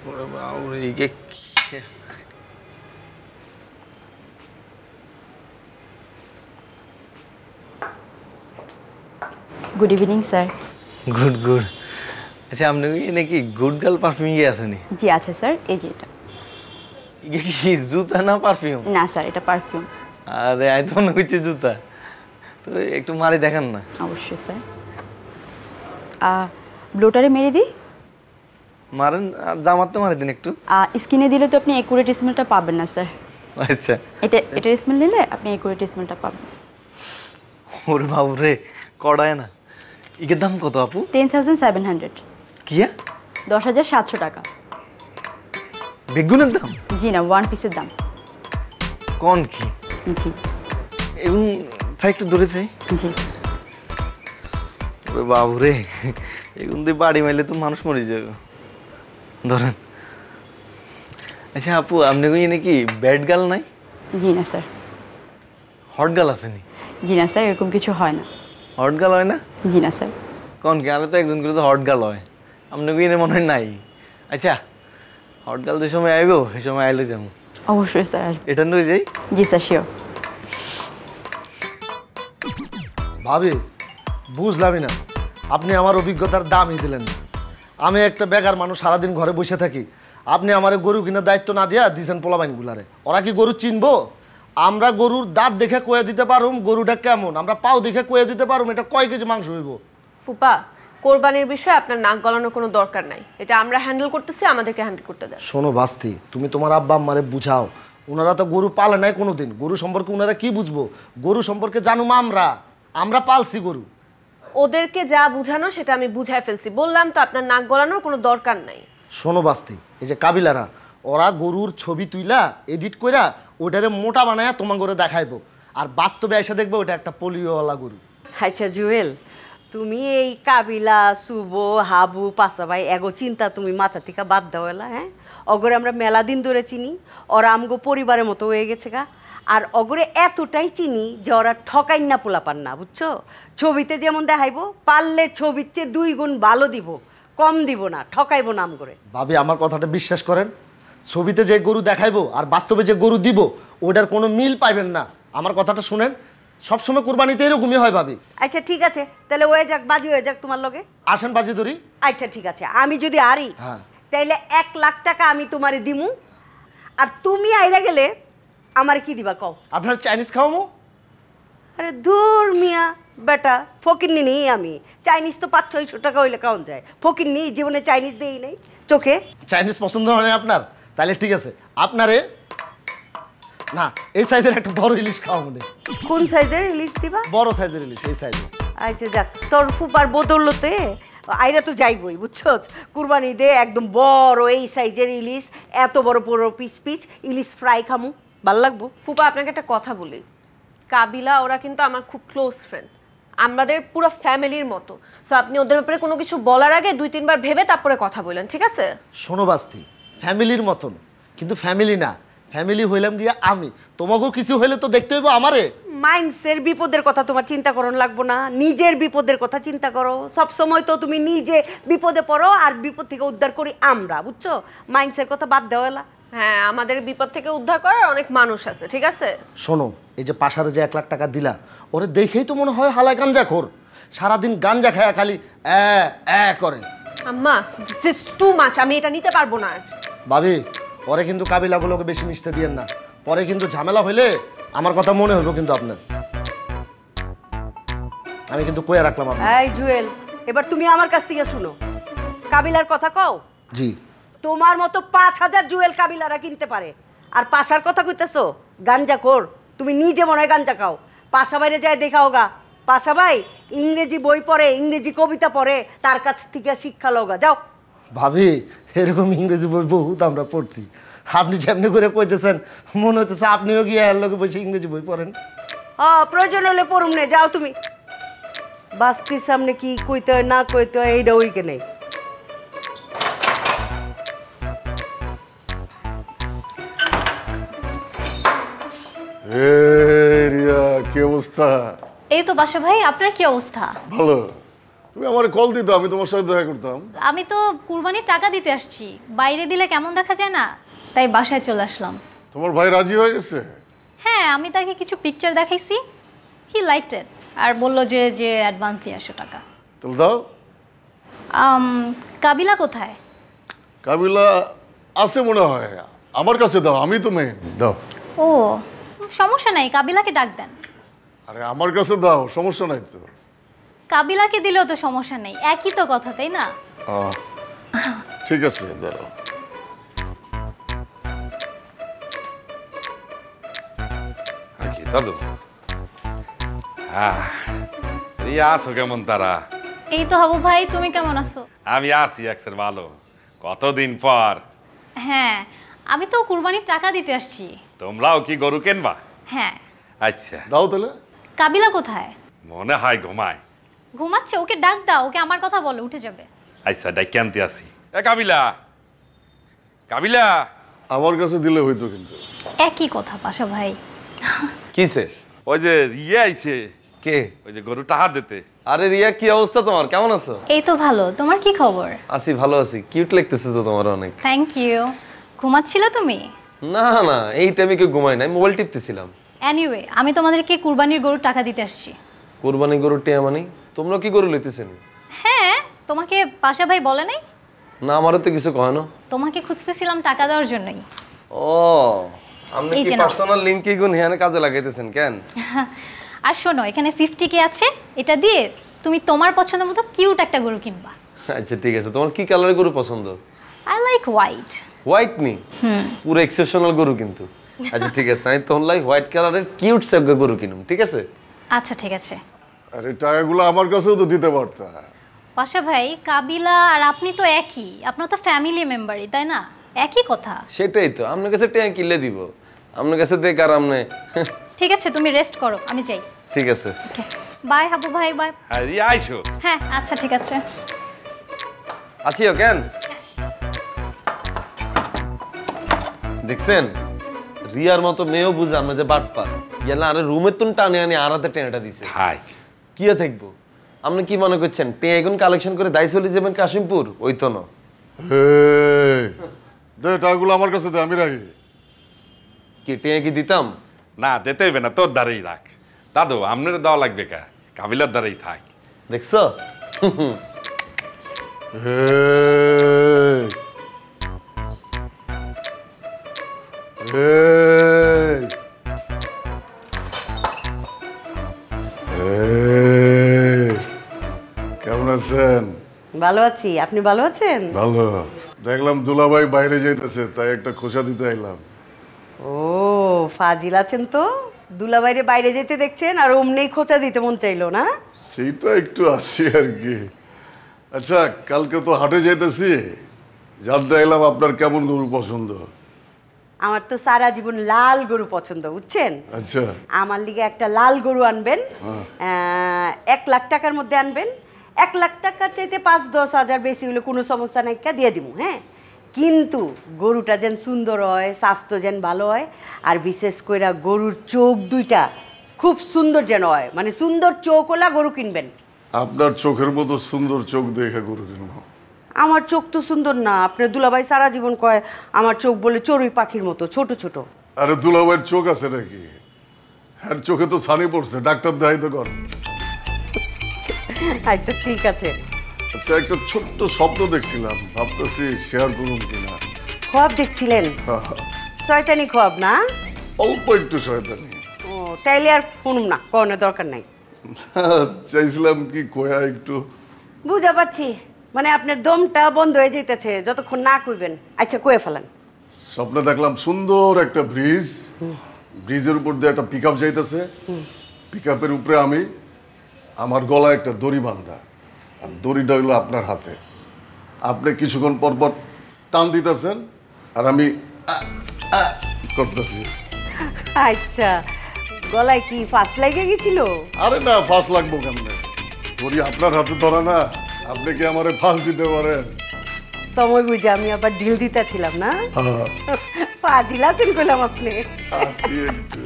ওরে বাবা এইকে good evening sir. Good good. আচ্ছা আপনি নাকি গুড গার্ল পারফিউম ইয়ে আছে নি? জি আছে স্যার, এই যে এটা। কি জুতা না পারফিউম? না স্যার, এটা পারফিউম। আরে আই তো মনে হচ্ছে জুতা, তো একটু মারি দেখান না। অবশ্যই স্যার। ব্লোটারে মেরে দিই? মারেন, জামাতে মারি দিন একটু। স্কিনে দিলে তো আপনি একুরেট স্মেলটা পাবেন না স্যার। আচ্ছা এটার স্মেল নিলে আপনি একুরেট স্মেলটা পাবেন। ওরে বাবু রে, কড়ায় না। ইকের দাম কত আপু? 10,700। কিয়া? 10,700 টাকা। বেগুনের দাম? জি না, ওয়ান পিসের দাম। কোন কি? জি। এবং চাই একটু দূরে চাই। জি। ওরে বাবু রে, এগুন তুই বাড়ি মাইলে তো মানুষ মরে যাবে। ধরেন। আচ্ছা আপু, আপনি কই নাকি ব্যাড গার্ল নাই? জি না স্যার। হট গার্ল আছে নি? জি না স্যার, এরকম কিছু হয় না। হট গার্ল হয় না? জি না স্যার। কোন কি? আরে তো একজন করে তো হট গার্ল হয়, আপনি কই মনে হয় নাই। আচ্ছা হট গার্ল যে সময় আইব সেই সময় আইলে যাবো। অবশ্যই স্যার। এটা নই যাই। জি স্যার, শিওর। ভাবি বুঝলামই না, আপনি আমার অভিজ্ঞতার দামই দিলেন না। আমি একটা বেকার মানুষ, সারাদিন ঘরে বসে থাকি, আপনি আমার গরু কিনার দায়িত্ব না দিয়া দিয়েছেন পোলাবাইনগুলারে। ওরা কি গরু চিনবো? আমরা গরুর দাঁত দেখে কয়ে দিতে পারুম গরুটা কেমন, আমরা পাও দেখে কয়ে দিতে পারুম এটা কয় কেজি মাংস হইব। ফুপা, কোরবানির বিষয়ে আপনার নাক গলানোর কোনো দরকার নাই, এটা আমরা হ্যান্ডেল করতেছি, আমাদেরকে হ্যান্ডেল করতে দেন। শোনো বাস্তি, তুমি তোমার আব্বা আম্মারে বুঝাও, ওনারা তো গরু পালে নাই কোনোদিন, গরু সম্পর্কে ওনারা কি বুঝবো? গরু সম্পর্কে জানুম আমরা পালছি গরু। ওদেরকে যা বুঝানো সেটা আমি বুঝাই ফেলছি, বললাম তো আপনার নাক গলানোর কোনো দরকার নাই। শোনো বাস্তি, এই যে কাবিলারা, ওরা গরুর ছবি তুইলা এডিট কইরা ওটারে মোটা বানায়া তোমার করে দেখাইবো, আর বাস্তবে এসে দেখবে ওটা একটা পোলিওওয়ালা গরু। আচ্ছা জুয়েল, তুমি এই কাবিলা সুবো হাবু পাশাবাই এগো চিন্তা তুমি মাথা থেকে বাদ দাও এলা। হ্যাঁ, অগরে আমরা মেলা দিন ধরে চিনি, ওরা আমগো পরিবারের মতো হয়ে গেছে গা। আর অগরে এতটাই চিনি যে ওরা ঠকাই না পোলাপান না, বুঝছো? ছবিতে যেমন দেখাইবো, পারলে ছবির চেয়ে 2 গুণ ভালো দিব, কম দিব না, ঠকাইবো নাম করে। ভাবি আমার কথাটা বিশ্বাস করেন, ছবিতে যে গরু দেখাইবো আর বাস্তবে যে গরু দিব ওটার কোনো মিল পাইবেন না। আমার কথাটা শুনেন, সবসময় কোরবানিতে এরকমই হয় ভাবি। আচ্ছা ঠিক আছে, তাহলে হয়ে যাক, বাজি হয়ে যাক তোমার লগে। আসেন বাজি ধরি। আচ্ছা ঠিক আছে, আমি যদি আরি তাইলে 1 লাখ টাকা আমি তোমারে দিমু, আর তুমি আইরা গেলে আমার কি দিবা কও? আপনার চাইনিজ খাওয়ামো। আরে দূর মিয়া বেটা, ফকির নি আমি। চাইনিজ তো 500-600 টাকা হইলে খাওয়ান যায়, ফকির নি জীবনে চাইনিজ দেই নাই চোখে। চাইনিজ পছন্দ হয় না আপনার? তাহলে ঠিক আছে, আপনারে না এই সাইজের একটা বড় ইলিশ খাওয়াবো। কোন সাইজের ইলিশ দিবা? বড় সাইজের ইলিশ, এই সাইজের। আচ্ছা যাক, তোর ফুপার বদৌলতে আইরা তো যাইবই, বুঝছো? কুরবানি দে একদম বড় এই সাইজের ইলিশ, এত বড় বড় পিস পিস ইলিশ ফ্রাই খামু, ভাল লাগবো। ফুপা আপনাকে একটা কথা বলি, কাবিলা ওরা কিন্তু আমার খুব ক্লোজ ফ্রেন্ড, আমাদের পুরো ফ্যামিলির মতো। সো আপনি ওদের ব্যাপারে কোনো কিছু বলার আগে 2-3 বার ভেবে তারপরে কথা বলেন, ঠিক আছে? শোনো বাস্তি, ফ্যামিলির মতন কিন্তু ফ্যামিলি না, ফ্যামিলি হইলাম গিয়া আমি। তোমাকেও কিছু হইলে তো দেখতে হইব আমারে। মাইন্ডসের বিপদের কথা তোমার চিন্তা করন লাগবো না, নিজের বিপদের কথা চিন্তা করো। সব সময় তো তুমি নিজে বিপদে পড়ো আর বিপদ থেকে উদ্ধার করি আমরা, বুঝছো? মাইন্ডসের কথা বাদ দেওয়া। হ্যাঁ, আমাদের বিপদ থেকে উদ্ধার করার অনেক মানুষ আছে, ঠিক আছে? শোনো, এই যে পাশারে যে 1 লাখ টাকা দিলা, ওরে দেখেই তো মনে হয় হালায় গাঞ্জাখোর, সারাদিন গাঞ্জা খায়া খালি করে। আম্মা, দিস ইজ টু মাচ, আমি এটা নিতে পারবো না। ভাবি, পরে কিন্তু কাবিলাগুলোকে বেশি মিশতে দিয়েন না, পরে কিন্তু ঝামেলা হইলে আমার কথা মনে হইব কিন্তু আপনার। আমি কিন্তু কইয়া রাখলাম আপনার। এই জুয়েল, এবার তুমি আমার কাছ থেকে শুনো, কাবিলার কথা কও। জি। তোমার মতো 5000 জুয়েল কাবিলারা কিনতে পারে, আর পাশার কথা কইতেছো গাঞ্জাখোর। তুমি নিজে মনে হয় গাঞ্জা খাও, পাশা বাইরে যায় দেখাও গা। পাশা ভাই ইংরেজি বই পড়ে, ইংরেজি কবিতা পড়ে, তার কাছ থেকে শিক্ষা লওগা, যাও। ভাবি, এরকম ইংরেজি বই বহুত আমরা পড়ছি, আপনি যেমনি করে কইতেছেন মনে হইতেছে আপনিও গিয়ে এর লগে বসে ইংরেজি বই পড়েন। প্রয়োজন হলে পড়ুম নে, যাও তুমি। বাস্তির সামনে কি কইতে হয় না কইতে হয় এইটা ওইকে নেই। রিয়া, কি অবস্থা? এই তো বাসা ভাই, আপনার কি অবস্থা? ভালো। তুমি আমার কল দিতে, আমি তোমার সাথে দেখা করতাম। আমি তো কুরবানির টাকা দিতে আসছি, বাইরে দিলে কেমন দেখা যায় না, তাই বাসায় চলে আসলাম। তোমার ভাই রাজি হয়ে গেছে? হ্যাঁ, আমি তাকে কিছু পিকচার দেখাইছি, হি লাইকড ইট, আর বললো যে যে অ্যাডভান্স দিয়ে আসো টাকা। তাহলে দাও। কাবিলা কোথায়? কাবিলা আছে মনে হয়, আমার কাছে দাও, আমি তো মেয়ে। দাও। ও সমস্যা নাই, কাবিলাকে ডাক দেন। আরে আমার কাছে দাও, সমস্যা নাই তো। কাবিলাকে দিলেও তো সমস্যা নেই, একই তো কথা, তাই না? ঠিক আছে, দাঁড়াও। কি দাদু? রিয়া আছো কেমন তারা? এই তো হাবু ভাই, তুমি কেমন আছো? আমি আছি একসের ভালো, কতদিন পর। হ্যাঁ, আমি তো কুরবানির টাকা দিতে আসছি। তোমরাও কি গরু কেনবা? হ্যাঁ। আচ্ছা দাও তাহলে। কাবিলা কোথায়? মনে হয় ঘুমায়। ঘুমাচ্ছে? ওকে ডাক দাও, ওকে আমার কথা বলো, উঠে যাবে। আচ্ছা ডাইকে আনতে আসি। এ কাবিলা, কাবিলা। আমার কাছে দিলে হইতো কিন্তু। একই কথা পাশা ভাই। কিসে? ওই যে রিয়া আইছে। কে? ওই যে গরু টাহা দিতে। আরে রিয়া, কি অবস্থা তোমার? কেমন আছো? এই তো ভালো, তোমার কি খবর? আছি, ভালো আছি। কিউট লাগতেছে তো তোমার অনেক। Thank you. ঘুমাচ্ছিলে তুমি? না না, এই টাইমে কেউ ঘুমাই নাই, মোবাইল টিপতেছিলাম। এনিওয়ে, আমি তোমাদেরকে কুরবানির গরুর টাকা দিতে আসছি। কুরবানি গরুর টিয়া মানে? তোমরা কি গরু লইতেছেন? হ্যাঁ, তোমাকে পাশা ভাই বলে নাই? না, আমারও তো কিছু কয় না। তোমাকে খুঁজতেছিলাম টাকা দেওয়ার জন্যই। ও, আপনি এই কি যে নাও। পার্সোনাল লিংক কি গুণ হিয়ানে কাজে লাগাইতেছেন কেন? আর শোনো, এখানে 50K আছে, এটা দিয়ে তুমি তোমার পছন্দ মতো কিউট একটা গরু কিনবা। আচ্ছা ঠিক আছে, তোমার কি কালারের গরু পছন্দ? I like white. হোয়াইট নি? পুরো এক্সেপশনাল গরু কিন্তু। আচ্ছা ঠিক আছে, আমি তোমার লাই হোয়াইট কালারের কিউট সেগা গরু কিনুম, ঠিক আছে? আচ্ছা ঠিক আছে। আরে টাকাগুলো আমার কাছেও তো দিতে পারতা। পাশা ভাই, কাবিলা আর আপনি তো একই, আপনার তো ফ্যামিলি মেম্বারই, তাই না? একই কথা। সেটাই তো, আপনার কাছে টিয়া কিনলে দিব, আপনার কাছে দেখ আর আমনে। ঠিক আছে, তুমি রেস্ট করো, আমি যাই। ঠিক আছে, বাই হাবু ভাই, বাই। আর রিয়া আইছো? হ্যাঁ আচ্ছা ঠিক আছে। আছিও কেন? দেখছেন, রিয়ার মতো মেয়েও বুঝে আমরা যে বাটপার গেলে আরে রুমের তুন টানে আনি আরাতে টেনেটা দিছে। হাই কি থাকবো? আপনি কি মনে করছেন টেয়া এখন কালেকশন করে দায় চলে যাবেন কাশিমপুর? ওই তো না। দে টাকাগুলো আমার কাছে দে, আমি রাখি। কি টেয়া কি দিতাম? না, দিতে হইবে না, তোর দ্বারেই রাখ। দাদু, আপনার দেওয়া লাগবে কা? কাবিলার দ্বারেই থাক। দেখছো? কেমন আছেন? ভালো আছি, আপনি ভালো আছেন? ভালো। দেখলাম দুলাভাই বাইরে যাইতেছে, তাই একটা খোঁচা দিতে আইলাম। ও ফাজিল আছেন তো, দুলাভাইরে বাইরে যেতে দেখছেন আর অমনেই খোঁচা দিতে মন চাইলো না? সেইটা একটু আসি আর কি। আচ্ছা, কালকে তো হাটে যাইতেছি, জানতে এলাম আপনার কেমন গরু পছন্দ। আমার তো সারা জীবন লাল গরু পছন্দ, বুঝছেন? আচ্ছা, আমার লিগে একটা লাল গরু আনবেন, 1 লাখ টাকার মধ্যে আনবেন। 1 লাখ টাকার চাইতে 5-10 হাজার বেশি হলে কোনো সমস্যা নাই, দিয়ে দিব। হ্যাঁ, কিন্তু গরুটা যেন সুন্দর হয়, স্বাস্থ্য যেন ভালো হয়, আর বিশেষ করে গরুর চোখ দুইটা খুব সুন্দর যেন হয়, মানে সুন্দর চোখওয়ালা গরু কিনবেন। আপনার চোখের মতো সুন্দর চোখ দেখে গরু কিনবো। আমার চোখ তো সুন্দর না, আপনার দুলাভাই সারা জীবন কয় আমার চোখ বলে চড়ুই পাখির মতো ছোট ছোট। আরে দুলাভাইয়ের চোখ আছে নাকি? হ্যাঁ, চোখে তো ছানি পড়ছে, ডাক্তার দেখাই তো কর। আচ্ছা ঠিক আছে। আচ্ছা, একটা ছোট্ট স্বপ্ন দেখছিলাম, ভাবতেছি শেয়ার করুন কিনা। খোয়াব দেখছিলেন? শয়তানি খোয়াব না? অল্প একটু শয়তানি। ও তাইলে আর শুনুম না, কোনো দরকার নাই। চাইছিলাম কি কোয়া একটু। বুঝা পাচ্ছি, মানে আপনার দমটা বন্ধ হয়ে যাইতেছে যতক্ষণ না কইবেন। আচ্ছা কয়ে ফেলেন। স্বপ্নে দেখলাম সুন্দর একটা ব্রিজ, ব্রিজের উপর দিয়ে একটা পিকআপ যাইতেছে, পিকআপের উপরে আমি, আমার গলায় একটা দড়ি বাঁধা, আর দড়িটা হইলো আপনার হাতে। আপনি কিছুক্ষণ পর পর টান দিতেছেন আর আমি করতেছি। আচ্ছা, গলায় কি ফাঁস লাগে গেছিল? আরে না, ফাঁস লাগবো কেমনে? দড়ি আপনার হাতে ধরা না, আপনি কি আমারে ফাঁস দিতে পারেন? সময় বুঝে আমি আবার ঢিল দিতেছিলাম না? ফাজিল আছেন কইলাম আপনি। আছি একটু।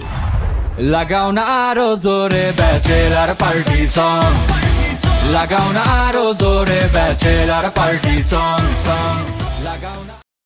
লাগাও না আরো জোরে ব্যাচেলার পার্টি সং, লাগাও না আরো জোরে ব্যাচেলার পার্টি সং সং লাগাও না